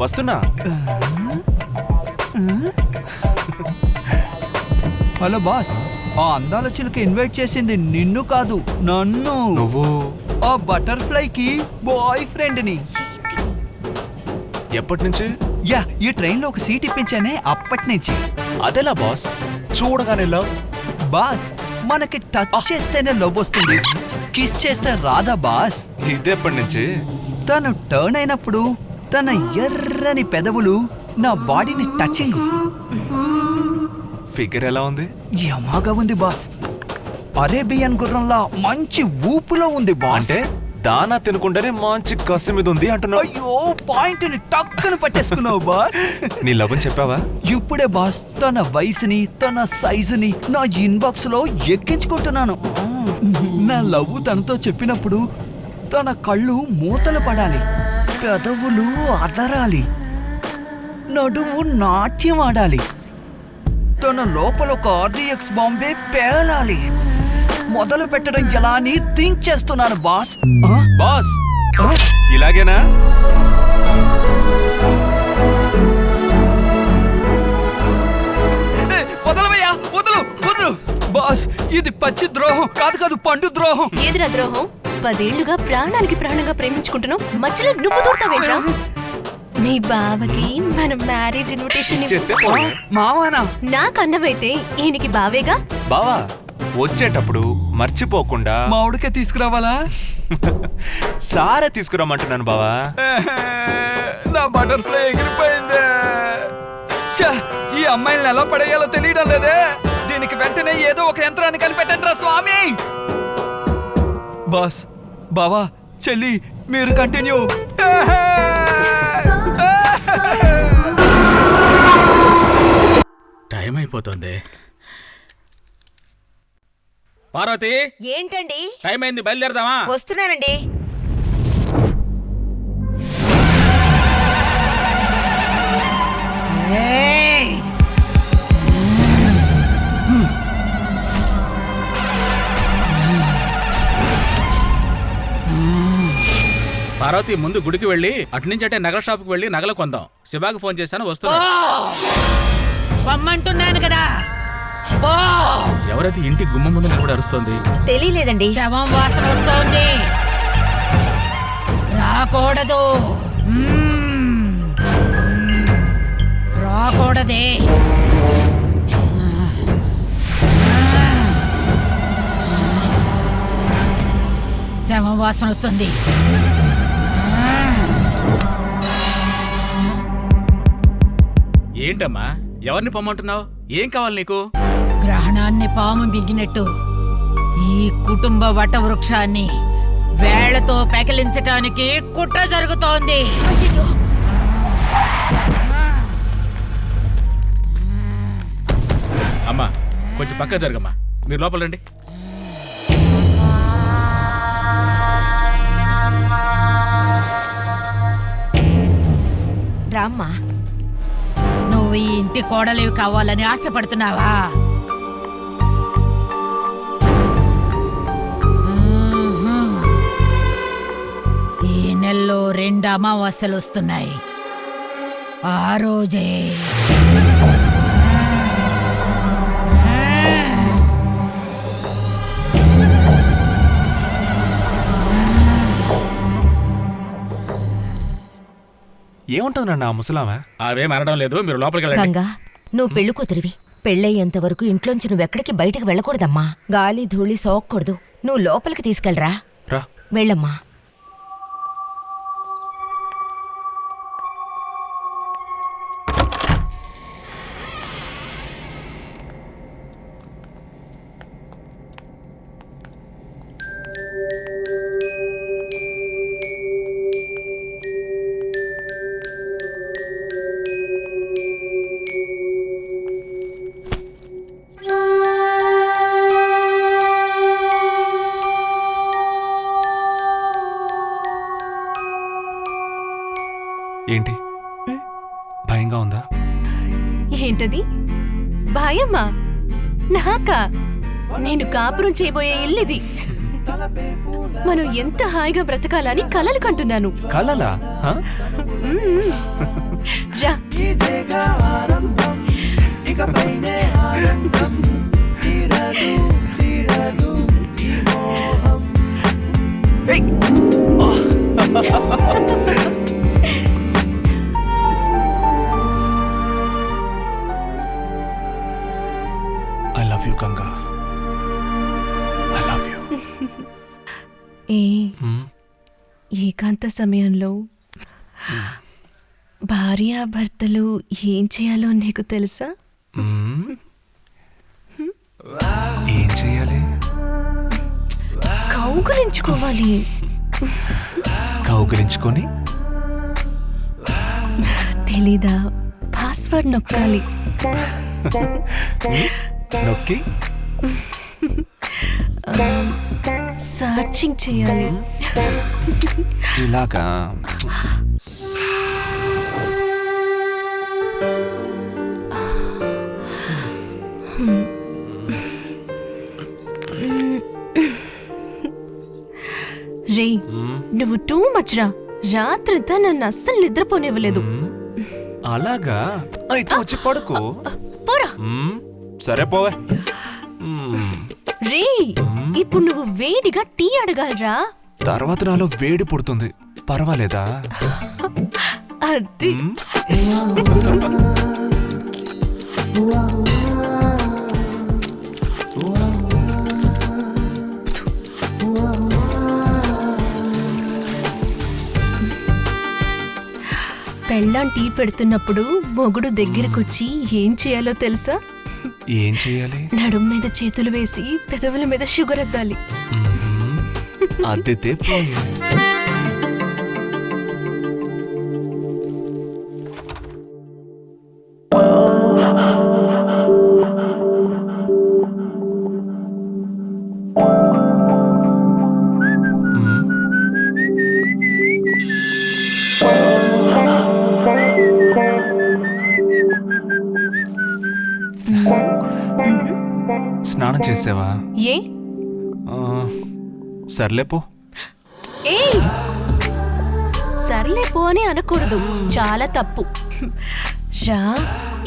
వస్తున్నా. Hello boss, ఆ అందాల చిలుక ఇన్వైట్ చేసింది నిన్ను కాదు, నన్ను. నువ్వు ఆ బటర్ఫ్లైకి బాయ్ ఫ్రెండ్ ని. ఎప్పటి నుంచి? యా, ఈ ట్రైన్ లో ఒక సీట్ ఇప్పించానే అప్పటి నుంచి. అదెలా బాస్? చూడగానే లవ్? బాస్, మనకి టచ్ చేస్తేనే లవ్ వస్తుంది, కిస్ చేస్తే రాదా బాస్? ఇదెప్పటి నుంచి? తను టర్న్ అయినప్పుడు తన ఎర్రని పెదవులు నా బాడీని టచింగ్. ఫిగర్ ఎలా ఉంది? యమాగా ఉంది బాస్, అరేబియన్ గుర్రంలా మంచి ఊపులో ఉంది బాస్. అంటే దానా తినుకుంటేనే మంచి కసి మీద ఉంది అంటున్నావు. అయ్యో, పాయింట్ ని టక్కున పట్టేసుకున్నావు బాస్. నీ లవ్ అని చెప్పావా? ఇప్పుడే బాస్ తన వయసుని తన సైజుని నా ఇన్బాక్స్ లో ఎక్కించుకుంటున్నాను. నా లవ్ తనతో చెప్పినప్పుడు తన కళ్ళు మూతలు పడాలి, పెదవులు అదరాలి, నడువు నాట్యం ఆడాలి, తన లోపల ఒక ఆర్డిఎక్స్ బాంబే పేలాలి. మొదలు పెట్టడం ఎలా అని థింక్ చేస్తున్నాను బాస్. బాస్ ఇలాగేనా? వదలవయ్యా, వదలు వదలు. బాస్, ఇది పచ్చి ద్రోహం కాదు, పండు ద్రోహం. ఏదిరా ద్రోహం? 10 ఏళ్లుగా ప్రాణానికి ప్రాణంగా ప్రేమించుకుంటున్నావు, మధ్యలో నువ్వు దూరతావేంట్రా? మీ బావకి మన మ్యారేజ్ ఇన్విటేషన్ చేస్తే మావానా? నాకన్నవైతే ఈయనకి బావేగా. బావా, వచ్చేటప్పుడు మర్చిపోకుండా మామిడికే తీసుకురావాలా? సారే తీసుకురమ్మంటున్నాను బావా. నా బటర్ఫ్లై ఎగిరిపోయింది. ఈ అమ్మాయిని ఎలా పడేయాలో తెలియడం లేదే. దీనికి వెంటనే ఏదో ఒక యంత్రాన్ని కనిపెట్టండి రా స్వామి. బాస్, బావా, చెల్లి, మీరు కంటిన్యూ. టైం అయిపోతుంది. పార్వతి, ఏంటండి? టైం అయింది, బయలుదేరదామా? వస్తున్నానండి. పార్వతి, ముందు గుడికి వెళ్ళి అటు నుంచి అంటే నగల షాప్కి వెళ్ళి నగలు కొందాం. శివాకి ఫోన్ చేశాను, వస్తున్నా. రమ్మంటున్నాను కదా. ఎవరైతే ఇంటి గుమ్మ ముందు నిలబడి అరుస్తోంది? తెలియలేదండి. శవం వాసన వస్తోంది, రాకూడదు. రాకూడదే. శవం వాసన వస్తుంది. ఏంటమ్మా, ఎవరిని పొమ్మంటున్నావు? ఏం కావాలి నీకు? గ్రహణాన్ని పాము మింగినట్టు ఈ కుటుంబ వటవృక్షాన్ని వేళ్లతో పెకిలించటానికి కుట్ర జరుగుతోంది. అమ్మా, కొంచెం పక్క జరగమ్మా. మీరు లోపల రండి. రామ్మా, నువ్వు ఈ ఇంటి కోడలివి కావాలని ఆశపడుతున్నావా? ఈ నెలలో 2 అమావాస్యలు వస్తున్నాయి. ఆ రోజే ఏముంటుంది నాన్న ఆ ముసలామా? అవేం అనడం లేదు, మీరు లోపలికి వెళ్ళండి. గంగా, నువ్వు పెళ్లి కూతురివి. పెళ్ళయ్యేంత వరకు ఇంట్లోంచి నువ్వెక్కడికి బయటకు వెళ్ళకూడదమ్మా. గాలి ధూళి సోకూడదు. నువ్వు లోపలికి తీసుకెళ్ళరా. రా. వెళ్ళమ్మా. ఏంటి, భయంగా ఉందా? ఏంటది భయమా? నాకా? నేను కాపురం చేయబోయే ఇల్లిది. మనం ఎంత హాయిగా బ్రతకాలని కలలు కంటున్నాను. కలలా? I love you Ganga, I love you. ఏకాంత సమయంలో భార్యాభర్తలు ఏం చేయాలో నీకు తెలుసా? ఏం చెయ్యాలి? కౌగులించుకోవాలి. కౌగిలించుకొని తెలీదా? పాస్వర్డ్ నొక్కాలి. నొక్కి సర్చింగ్ చేయాలి. ఇలాగా రే, నువ్వు టూ మచ్ రా. రాత్రంతా నన్ను అస్సలు నిద్రపోనివ్వలేదు. అలాగా? అయితే వచ్చి పడుకో. పోరా. సరే పోవే. రే, ఇప్పుడు నువ్వు వేడిగా టీ అడగాలరా. తర్వాత నాలో వేడి పుడుతుంది, పర్వాలేదా? అది పెళ్ళాం టీ పెడుతున్నప్పుడు మొగుడు దగ్గరకొచ్చి ఏం చేయాలో తెలుసా? ఏం చేయాలి? నడుం మీద చేతులు వేసి పెదవుల మీద షుగర్ అద్దాలి. అద్దితే పోయి. స్నానం చేసావా? ఏ? సర్లే పో. ఏయ్, సర్లే పో అని అనకూడదు, చాలా తప్పు. రా,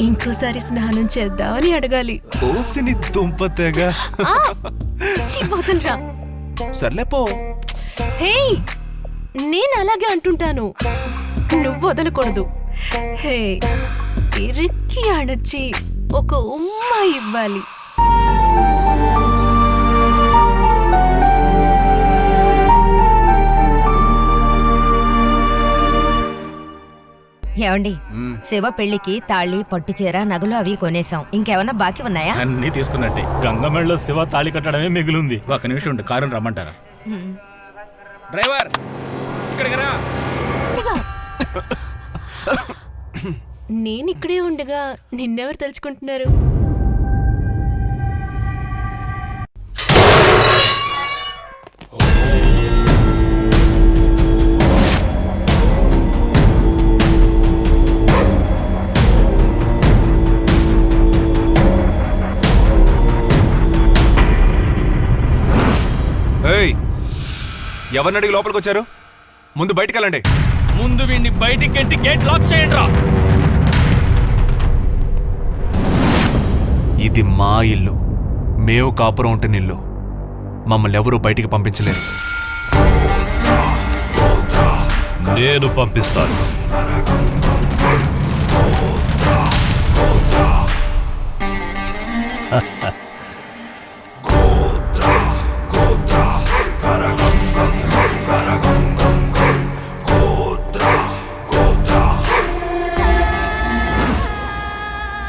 ఇంకోసారి స్నానం చేద్దామని అడగాలి. ఓసిని దుంపతేగా. చీపోతుండ్రా. సర్లే పో. హే, నేను అలాగే అంటుంటాను, నువ్వు వదలకూడదు. హే, ఇరుక్కి అడచి ఒక ఉమ్మ ఇవ్వాలి. ఏమండి, శివ పెళ్లికి తాళి, పట్టుచీర, నగలు అవి కొనేసాం. ఇంకేమన్నా బాకీ ఉన్నాయా? అన్నీ తీసుకున్నట్టే. గంగమెళ్ళలో శివ తాళి కట్టడమే మిగిలింది. ఒక నిమిషం ఉండి కారుని రమ్మంటారా? డ్రైవర్, ఇక్కడికి రా. నేను ఇక్కడే ఉండగా నిన్నెవరు తలుచుకుంటున్నారు? ఎవరిని అడిగి లోపలికి వచ్చారు? ముందు బయటికి వెళ్ళండి. ముందు వీడిని బయటికి గెంటి గేట్ లాక్ చేయండి రా. ఇది మా ఇల్లు, మేము కాపురం ఉంటున్న ఇల్లు. మమ్మల్ని ఎవరూ బయటికి పంపించలేరు. నేను పంపిస్తాను.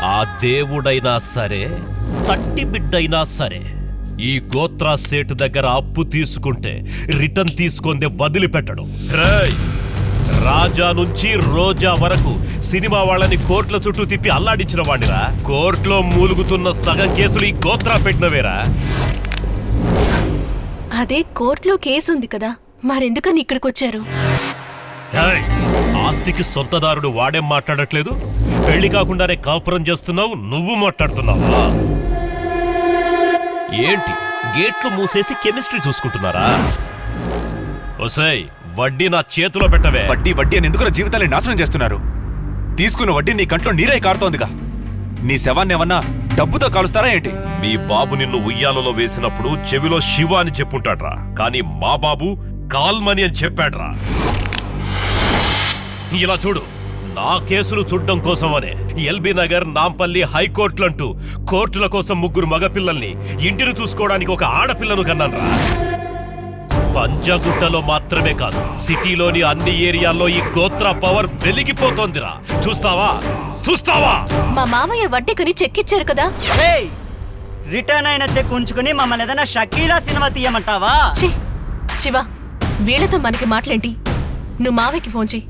ఆ దేవుడైనా సరే, చట్టి బిడ్డైనా సరే, ఈ గోత్రా సేటు దగ్గర అప్పు తీసుకుంటే రిటర్న్ తీసుకుందే వదిలిపెట్టడం. రాజా నుంచి రోజా వరకు సినిమా వాళ్ళని కోర్టుల చుట్టూ తిప్పి అల్లాడించిన వాడిరా. కోర్టులో మూలుగుతున్న సగం కేసులు ఈ గోత్రా పెట్టినవేరా. అదే కోర్టులో కేసు ఉంది కదా, మరెందుకని ఇక్కడికి వచ్చారు? ఆస్తికి సొంతదారుడు వాడేం మాట్లాడట్లేదు, పెళ్లి కాకుండానే కాపురం చేస్తున్నావు, నువ్వు మాట్లాడుతున్నావా? ఏంటి గేట్లు మూసేసి కెమిస్ట్రీ చూసుకుంటున్నారా? ఒసేయ్, వడ్డీ నా చేతిలో పెట్టవే. వడ్డీ వడ్డీ అని ఎందుకు జీవితాన్ని నాశనం చేస్తున్నారు? తీసుకున్న వడ్డీ నీ కంట్లో నీరై కారుతోందిగా. నీ శవాన్ని ఏమన్నా డబ్బుతో కాలుస్తారా ఏంటి? మీ బాబు నిన్ను ఉయ్యాలలో వేసినప్పుడు చెవిలో శివ అని చెప్పుంటాడ్రా, కానీ మా బాబు కాల్మని అని చెప్పాడ్రా. ఇలా చూడు, నా కేసులు చూడ్డం కోసమనే ఎల్బీ నగర్, నాంపల్లి హైకోర్టులంటూ కోర్టుల కోసం 3 మగపిల్లల్ని, ఇంటిని చూసుకోవడానికి ఒక ఆడపిల్లను కన్నాన్రా. పంజగుట్టలో మాత్రమే కాదు, సిటీలోని అన్ని ఏరియాల్లో ఈ గోత్ర పవర్ వెలిగిపోతోందిరా. చూస్తావా? మా మామయ్య వడ్డీకుని చెక్కిచ్చారు కదా. రిటర్న్ అయిన చెక్ ఉంచుకుని మమ్మల్ని ఏదైనా షకీలా సినిమా తీయమంటావా? ఛీ, శివ, వీళ్ళతో మనకి మాటలేంటి? నువ్వు మావయ్యకి ఫోన్ చెయ్యి.